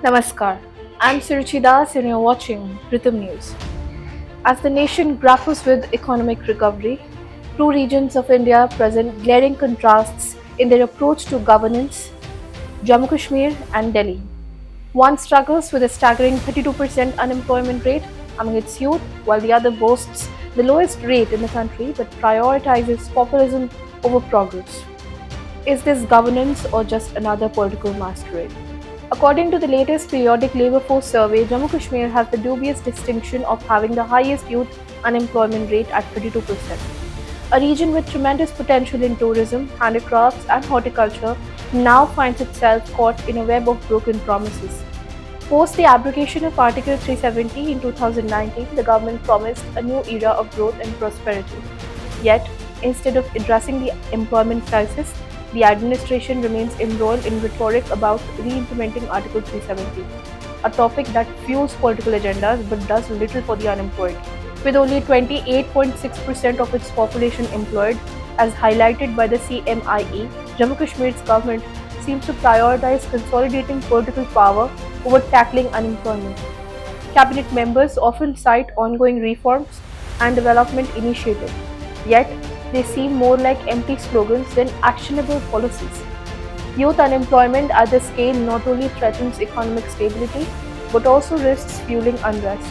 Namaskar. I'm Suruchi Das and you're watching Rhythm News. As the nation grapples with economic recovery, two regions of India present glaring contrasts in their approach to governance: Jammu Kashmir and Delhi. One struggles with a staggering 32% unemployment rate among its youth, while the other boasts the lowest rate in the country but prioritizes populism over progress. Is this governance or just another political masquerade? According to the latest periodic labor force survey, Jammu Kashmir has the dubious distinction of having the highest youth unemployment rate at 32%. A region with tremendous potential in tourism, handicrafts, and horticulture now finds itself caught in a web of broken promises. Post the abrogation of Article 370 in 2019, the government promised a new era of growth and prosperity. Yet, instead of addressing the employment crisis, the administration remains embroiled in rhetoric about re-implementing Article 370, a topic that fuels political agendas but does little for the unemployed. With only 28.6% of its population employed, as highlighted by the CMIE, Jammu Kashmir's government seems to prioritize consolidating political power over tackling unemployment. Cabinet members often cite ongoing reforms and development initiatives, yet they seem more like empty slogans than actionable policies. Youth unemployment at this scale not only threatens economic stability but also risks fueling unrest.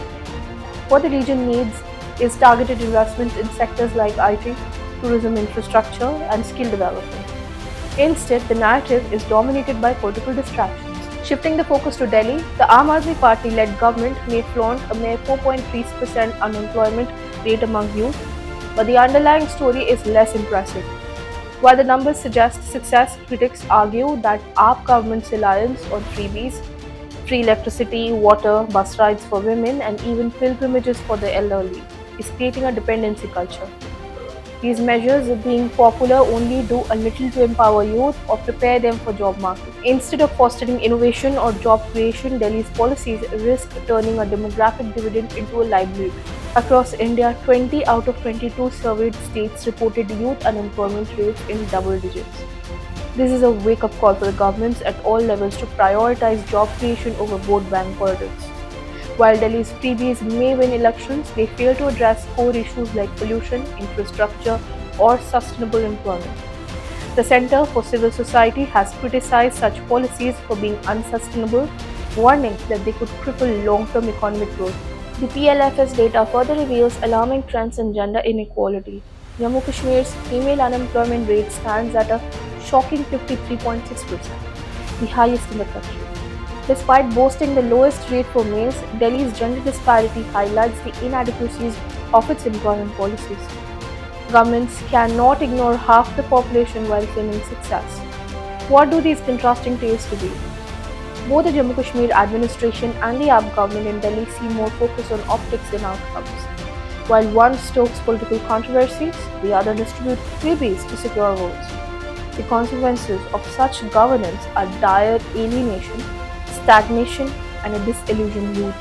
What the region needs is targeted investments in sectors like IT, tourism infrastructure, and skill development. Instead, the narrative is dominated by political distractions. Shifting the focus to Delhi, the Aam Aadmi Party-led government may flaunt a mere 4.3% unemployment rate among youth, but the underlying story is less impressive. While the numbers suggest success, critics argue that AAP government's reliance on freebies, free electricity, water, bus rides for women, and even pilgrimages for the elderly is creating a dependency culture. These measures, being popular, only do a little to empower youth or prepare them for job market. Instead of fostering innovation or job creation, Delhi's policies risk turning a demographic dividend into a liability. Across India, 20 out of 22 surveyed states reported youth unemployment rates in double digits. This is a wake-up call for the governments at all levels to prioritize job creation over vote bank politics. While Delhi's freebies may win elections, they fail to address core issues like pollution, infrastructure, or sustainable employment. The Center for Civil Society has criticized such policies for being unsustainable, warning that they could cripple long-term economic growth. The PLFS data further reveals alarming trends in gender inequality. Jammu Kashmir's female unemployment rate stands at a shocking 53.6%, the highest in the country. Despite boasting the lowest rate for males, Delhi's gender disparity highlights the inadequacies of its employment policies. Governments cannot ignore half the population while claiming success. What do these contrasting tales reveal? Both the Jammu Kashmir administration and the AAP government in Delhi seem more focused on optics than outcomes. While one stokes political controversies, the other distributes freebies to secure votes. The consequences of such governance are dire alienation, stagnation, and a disillusioned youth.